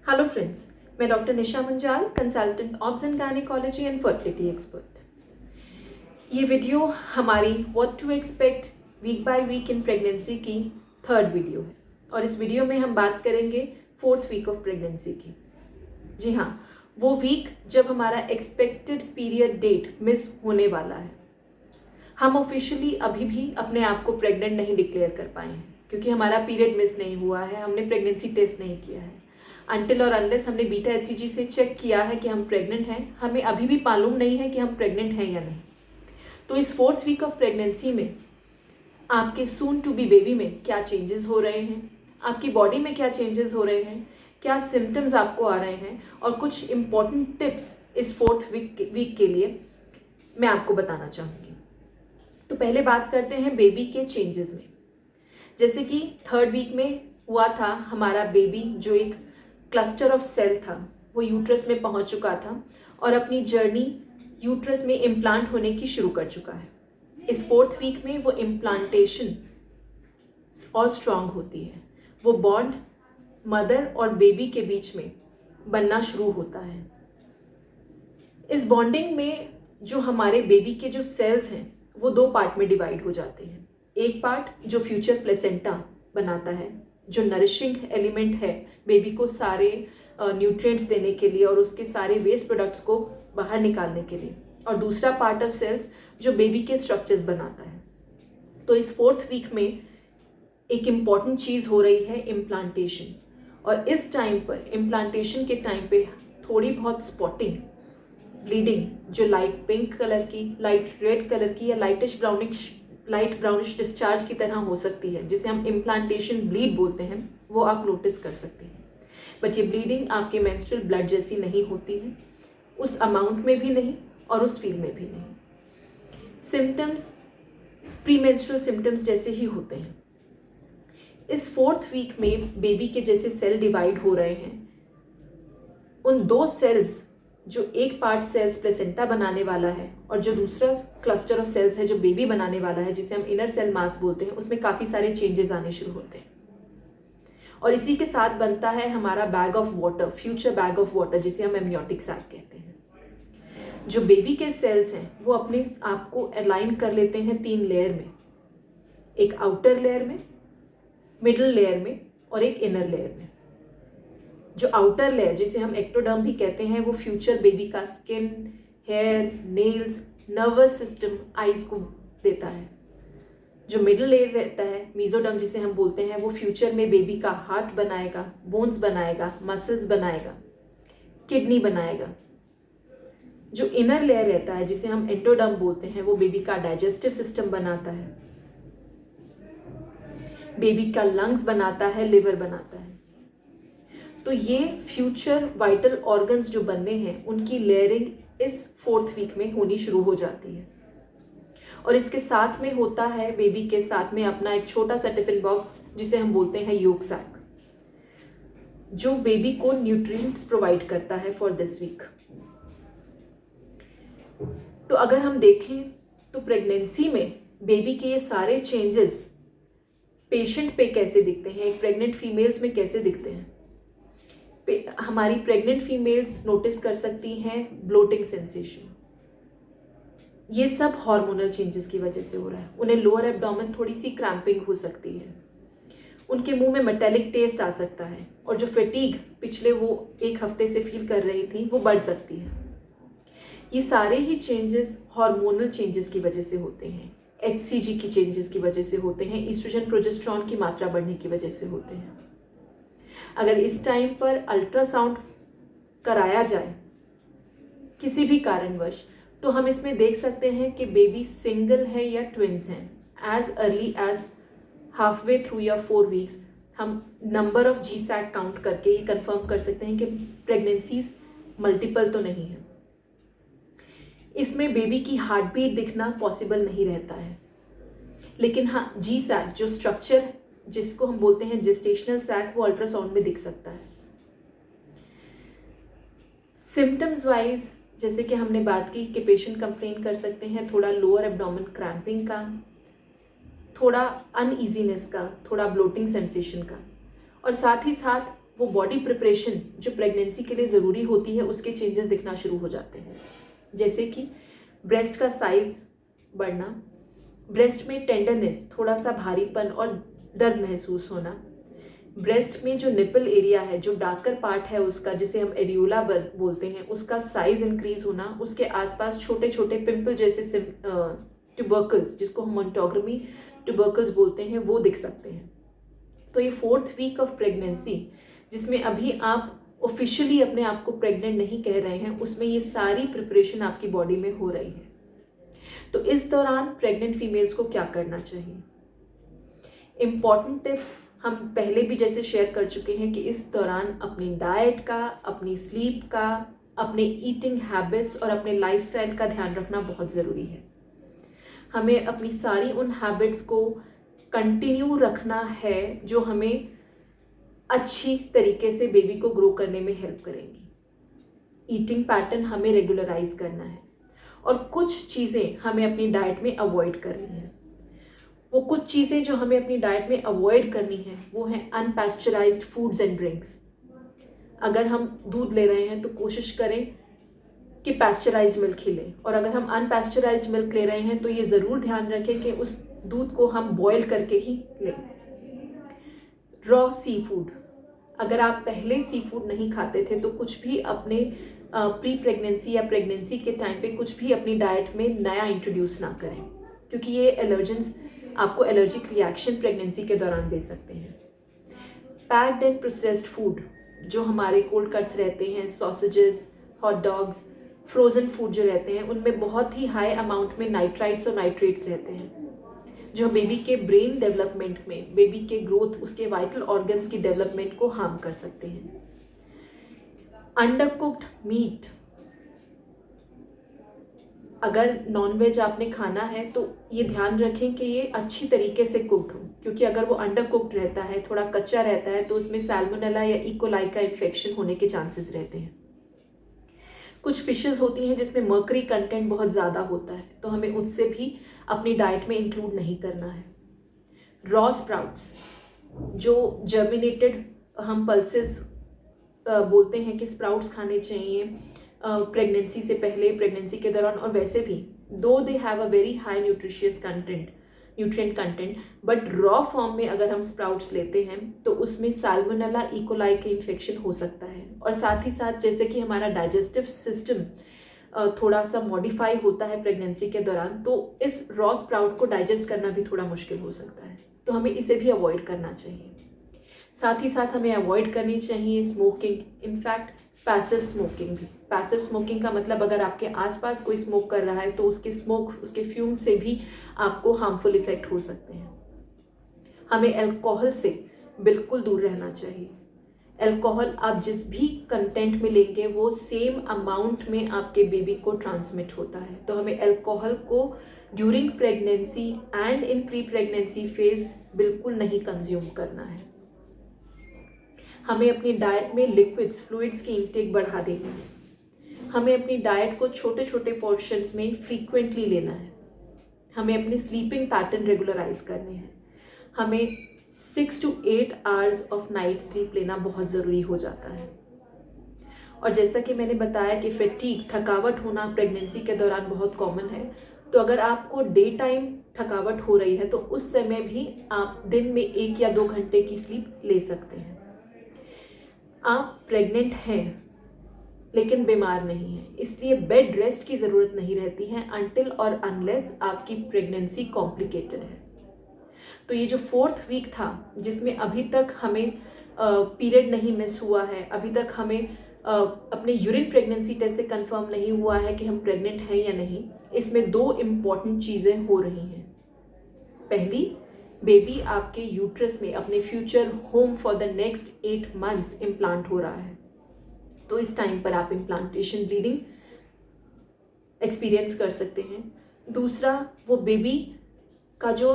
Hello friends, मैं doctor Nisha Munjal, consultant obs and gynaecology and fertility expert. ये video हमारी what to expect week by week in pregnancy की third video है और इस वीडियो में हम बात करेंगे फोर्थ वीक ऑफ प्रेगनेंसी की। जी हाँ, वो वीक जब हमारा एक्सपेक्टेड पीरियड डेट मिस होने वाला है। हम ऑफिशियली अभी भी अपने आप को प्रेग्नेंट नहीं डिक्लेयर कर पाए हैं क्योंकि हमारा पीरियड मिस नहीं हुआ है, हमने प्रेगनेंसी टेस्ट नहीं किया है। अनटिल और अनलेस हमने बीटा HCG से चेक किया है कि हम प्रेग्नेंट हैं, हमें अभी भी मालूम नहीं है कि हम प्रेग्नेंट हैं या नहीं। तो इस फोर्थ वीक ऑफ प्रेगनेंसी में आपके सून टू बी बेबी में क्या चेंजेस हो रहे हैं, आपकी बॉडी में क्या चेंजेस हो रहे हैं, क्या सिम्टम्स आपको आ रहे हैं और कुछ इम्पॉर्टेंट टिप्स इस फोर्थ वीक के लिए मैं आपको बताना चाहूँगी। तो पहले बात करते हैं बेबी के चेंजेस में। जैसे कि थर्ड वीक में हुआ था, हमारा बेबी जो एक क्लस्टर ऑफ सेल था वो यूट्रस में पहुंच चुका था और अपनी जर्नी यूट्रस में इम्प्लांट होने की शुरू कर चुका है। इस फोर्थ वीक में वो इम्प्लांटेशन और स्ट्रांग होती है, वो बॉन्ड मदर और बेबी के बीच में बनना शुरू होता है। इस बॉन्डिंग में जो हमारे बेबी के जो सेल्स हैं वो दो पार्ट में डिवाइड हो जाते हैं। एक पार्ट जो फ्यूचर प्लेसेंटा बनाता है, जो नरिशिंग एलिमेंट है बेबी को सारे न्यूट्रिएंट्स देने के लिए और उसके सारे वेस्ट प्रोडक्ट्स को बाहर निकालने के लिए, और दूसरा पार्ट ऑफ सेल्स जो बेबी के स्ट्रक्चर्स बनाता है। तो इस फोर्थ वीक में एक इम्पॉर्टेंट चीज़ हो रही है इम्प्लांटेशन, और इस टाइम पर इम्प्लांटेशन के टाइम पे थोड़ी बहुत स्पॉटिंग, ब्लीडिंग जो लाइट पिंक कलर की, लाइट रेड कलर की या लाइट ब्राउनिश डिस्चार्ज की तरह हो सकती है, जिसे हम इम्प्लांटेशन ब्लीड बोलते हैं, वो आप नोटिस कर सकते हैं। बट ये ब्लीडिंग आपके मेंस्ट्रुअल ब्लड जैसी नहीं होती है, उस अमाउंट में भी नहीं और उस फील में भी नहीं। सिम्टम्स प्री मेंस्ट्रुअल सिम्टम्स जैसे ही होते हैं। इस फोर्थ वीक में बेबी के जैसे सेल डिवाइड हो रहे हैं, उन दो सेल्स, जो एक पार्ट सेल्स प्लेसेंटा बनाने वाला है और जो दूसरा क्लस्टर ऑफ सेल्स है जो बेबी बनाने वाला है, जिसे हम इनर सेल मास बोलते हैं, उसमें काफ़ी सारे चेंजेस आने शुरू होते हैं। और इसी के साथ बनता है हमारा bag of water, future bag of water, जिसे हम एमनियोटिक सैक कहते हैं। जो बेबी के सेल्स हैं वो अपने आप को अलाइन कर लेते हैं 3 लेयर में, एक आउटर लेयर में, मिडल लेयर में और एक इनर लेयर में। जो आउटर लेयर, जिसे हम एक्टोडर्म भी कहते हैं, वो फ्यूचर बेबी का skin, hair, nails, nervous system, eyes को देता है। जो मिडिल लेयर रहता है, मीजोडर्म जिसे हम बोलते हैं, वो फ्यूचर में बेबी का हार्ट बनाएगा, बोन्स बनाएगा, मसल्स बनाएगा, किडनी बनाएगा। जो इनर लेयर रहता है, जिसे हम एंडोडर्म बोलते हैं, वो बेबी का डाइजेस्टिव सिस्टम बनाता है, बेबी का लंग्स बनाता है, लिवर बनाता है। तो ये फ्यूचर वाइटल ऑर्गन्स जो बनने हैं, उनकी लेयरिंग इस फोर्थ वीक में होनी शुरू हो जाती है। और इसके साथ में होता है बेबी के साथ में अपना एक छोटा सा टिफिन बॉक्स, जिसे हम बोलते हैं योग सैक, जो बेबी को न्यूट्रिएंट्स प्रोवाइड करता है फॉर दिस वीक। तो अगर हम देखें तो प्रेगनेंसी में बेबी के ये सारे चेंजेस पेशेंट पे कैसे दिखते हैं, एक प्रेग्नेंट फीमेल्स में कैसे दिखते हैं। हमारी प्रेग्नेंट फीमेल्स नोटिस कर सकती हैं ब्लोटिंग सेंसेशन। ये सब हार्मोनल चेंजेस की वजह से हो रहा है। उन्हें लोअर एब्डोमेन थोड़ी सी क्रैम्पिंग हो सकती है, उनके मुंह में मेटेलिक टेस्ट आ सकता है, और जो फैटीग पिछले वो 1 हफ्ते से फील कर रही थी वो बढ़ सकती है। ये सारे ही चेंजेस हार्मोनल चेंजेस की वजह से होते हैं, HCG की चेंजेस की वजह से होते हैं, ईस्ट्रोजन प्रोजेस्टेरॉन की मात्रा बढ़ने की वजह से होते हैं। अगर इस टाइम पर अल्ट्रासाउंड कराया जाए किसी भी कारणवश, तो हम इसमें देख सकते हैं कि बेबी सिंगल है या ट्विंस हैं। As early as half way through या 4 वीक्स हम नंबर ऑफ GSAC काउंट करके ये कंफर्म कर सकते हैं कि प्रेगनेंसीज मल्टीपल तो नहीं है। इसमें बेबी की हार्ट बीट दिखना पॉसिबल नहीं रहता है, लेकिन हाँ, GSAC जो स्ट्रक्चर जिसको हम बोलते हैं जेस्टेशनल सैक, वो अल्ट्रासाउंड में दिख सकता है। सिम्टम्स वाइज जैसे कि हमने बात की कि पेशेंट कंप्लेन कर सकते हैं थोड़ा लोअर एब्डोमेन क्रैम्पिंग का, थोड़ा अनईजीनेस का, थोड़ा ब्लोटिंग सेंसेशन का, और साथ ही साथ वो बॉडी प्रिपरेशन जो प्रेगनेंसी के लिए ज़रूरी होती है उसके चेंजेस दिखना शुरू हो जाते हैं, जैसे कि ब्रेस्ट का साइज बढ़ना, ब्रेस्ट में टेंडरनेस, थोड़ा सा भारीपन और दर्द महसूस होना, ब्रेस्ट में जो निपल एरिया है, जो डार्कर पार्ट है उसका, जिसे हम एरियोला बोलते हैं, उसका साइज इंक्रीज होना, उसके आसपास छोटे छोटे पिंपल जैसे ट्यूबरकल्स, जिसको हम मोंटोग्रामी ट्यूबरकल्स बोलते हैं, वो दिख सकते हैं। तो ये 4th वीक ऑफ प्रेगनेंसी, जिसमें अभी आप ऑफिशियली अपने आप को प्रेग्नेंट नहीं कह रहे हैं, उसमें ये सारी प्रिपरेशन आपकी बॉडी में हो रही है। तो इस दौरान प्रेग्नेंट फीमेल्स को क्या करना चाहिए? इम्पॉर्टेंट टिप्स हम पहले भी जैसे शेयर कर चुके हैं कि इस दौरान अपनी डाइट का, अपनी स्लीप का, अपने ईटिंग हैबिट्स और अपने लाइफस्टाइल का ध्यान रखना बहुत ज़रूरी है। हमें अपनी सारी उन हैबिट्स को कंटिन्यू रखना है जो हमें अच्छी तरीके से बेबी को ग्रो करने में हेल्प करेंगी। ईटिंग पैटर्न हमें रेगुलराइज करना है और कुछ चीज़ें हमें अपनी डाइट में अवॉइड करनी है। वो कुछ चीज़ें जो हमें अपनी डाइट में अवॉइड करनी है वो हैं अनपैस्चराइज्ड फूड्स एंड ड्रिंक्स। अगर हम दूध ले रहे हैं तो कोशिश करें कि पैस्चराइज्ड मिल्क ही लें, और अगर हम अनपैस्चराइज्ड मिल्क ले रहे हैं तो ये ज़रूर ध्यान रखें कि उस दूध को हम बॉयल करके ही लें। रॉ सी फूड, अगर आप पहले सी फूड नहीं खाते थे तो कुछ भी अपने प्री प्रेगनेंसी या प्रेगनेंसी के टाइम पे कुछ भी अपनी डाइट में नया इंट्रोड्यूस ना करें, क्योंकि ये एलर्जेंस आपको एलर्जिक रिएक्शन प्रेगनेंसी के दौरान दे सकते हैं। पैक्ड एंड प्रोसेस्ड फूड, जो हमारे कोल्ड कट्स रहते हैं, sausages, hot dogs, frozen food जो रहते हैं, उनमें बहुत ही हाई अमाउंट में नाइट्राइट्स और नाइट्रेट्स रहते हैं, जो बेबी के ब्रेन डेवलपमेंट में, बेबी के ग्रोथ, उसके वाइटल ऑर्गन्स की डेवलपमेंट को हार्म कर सकते हैं। अंडर कुक्ड मीट, अगर नॉनवेज आपने खाना है तो ये ध्यान रखें कि ये अच्छी तरीके से कुक्ड हो, क्योंकि अगर वो अंडर कुक्ड रहता है, थोड़ा कच्चा रहता है, तो उसमें सैल्मोनेला या इकोलाई का इन्फेक्शन होने के चांसेस रहते हैं। कुछ फिशेस होती हैं जिसमें मर्करी कंटेंट बहुत ज़्यादा होता है, तो हमें उससे भी अपनी डाइट में इंक्लूड नहीं करना है। रॉ स्प्राउट्स, जो जर्मिनेटेड हम पल्सेस बोलते हैं कि स्प्राउट्स खाने चाहिए प्रेगनेंसी से पहले, प्रेगनेंसी के दौरान, और वैसे भी, दो they have a very high nutrient content, but raw form में अगर हम स्प्राउट्स लेते हैं तो उसमें सैल्मोनेला इकोलाई का इन्फेक्शन हो सकता है। और साथ ही साथ जैसे कि हमारा डाइजेस्टिव सिस्टम थोड़ा सा मॉडिफाई होता है प्रेगनेंसी के दौरान, तो इस रॉ स्प्राउट को डाइजेस्ट करना भी थोड़ा मुश्किल हो सकता है, तो हमें इसे भी अवॉइड करना चाहिए। साथ ही साथ हमें अवॉइड करनी चाहिए स्मोकिंग, इनफैक्ट पैसिव स्मोकिंग भी। पैसिव स्मोकिंग का मतलब अगर आपके आसपास कोई स्मोक कर रहा है तो उसके स्मोक, उसके फ्यूम से भी आपको हार्मफुल इफेक्ट हो सकते हैं। हमें अल्कोहल से बिल्कुल दूर रहना चाहिए। अल्कोहल आप जिस भी कंटेंट में लेंगे वो सेम अमाउंट में आपके बेबी को ट्रांसमिट होता है, तो हमें अल्कोहल को during pregnancy and in pre pregnancy phase बिल्कुल नहीं कंज्यूम करना है। हमें अपनी डाइट में लिक्विड्स, फ्लूइड्स की इंटेक बढ़ा देनी है। हमें अपनी डाइट को छोटे छोटे पोर्शंस में फ्रीक्वेंटली लेना है। हमें अपनी स्लीपिंग पैटर्न रेगुलराइज करने हैं। हमें 6 to 8 hours of night sleep लेना बहुत ज़रूरी हो जाता है। और जैसा कि मैंने बताया कि फैटीग, थकावट होना प्रेगनेंसी के दौरान बहुत कॉमन है, तो अगर आपको डे टाइम थकावट हो रही है तो उस समय भी आप दिन में 1 या 2 घंटे की स्लीप ले सकते हैं। आप प्रेग्नेंट हैं लेकिन बीमार नहीं हैं, इसलिए बेड रेस्ट की ज़रूरत नहीं रहती है अनटिल और अनलेस आपकी प्रेगनेंसी कॉम्प्लिकेटेड है। तो ये जो 4th वीक था, जिसमें अभी तक हमें पीरियड नहीं मिस हुआ है, अभी तक हमें अपने यूरिन प्रेगनेंसी टेस्ट से कंफर्म नहीं हुआ है कि हम प्रेग्नेंट हैं या नहीं, इसमें 2 इम्पॉर्टेंट चीज़ें हो रही हैं। पहली, बेबी आपके यूट्रस में अपने future home for the next 8 months implant हो रहा है, तो इस टाइम पर आप इम्प्लांटेशन ब्लीडिंग एक्सपीरियंस कर सकते हैं। दूसरा, वो बेबी का जो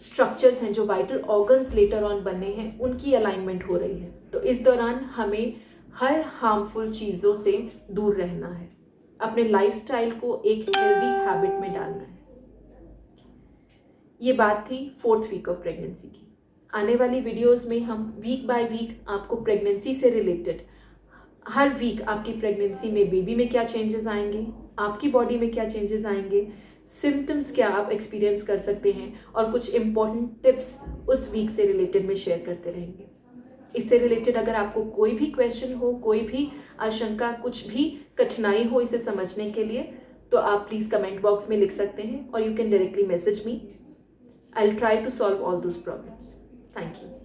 स्ट्रक्चर्स हैं, जो वाइटल ऑर्गन्स लेटर ऑन बनने हैं, उनकी अलाइनमेंट हो रही है, तो इस दौरान हमें हर हार्मफुल चीज़ों से दूर रहना है, अपने लाइफस्टाइल को एक हेल्दी हैबिट में डालना है। ये बात थी 4th वीक ऑफ प्रेगनेंसी की। आने वाली वीडियोस में हम वीक बाय वीक आपको प्रेगनेंसी से रिलेटेड हर वीक आपकी प्रेगनेंसी में बेबी में क्या चेंजेस आएंगे, आपकी बॉडी में क्या चेंजेस आएंगे, सिम्टम्स क्या आप एक्सपीरियंस कर सकते हैं और कुछ इम्पॉर्टेंट टिप्स उस वीक से रिलेटेड में शेयर करते रहेंगे। इससे रिलेटेड अगर आपको कोई भी क्वेश्चन हो, कोई भी आशंका, कुछ भी कठिनाई हो इसे समझने के लिए, तो आप प्लीज़ कमेंट बॉक्स में लिख सकते हैं और you can directly message me. I will try to solve all those problems. Thank you.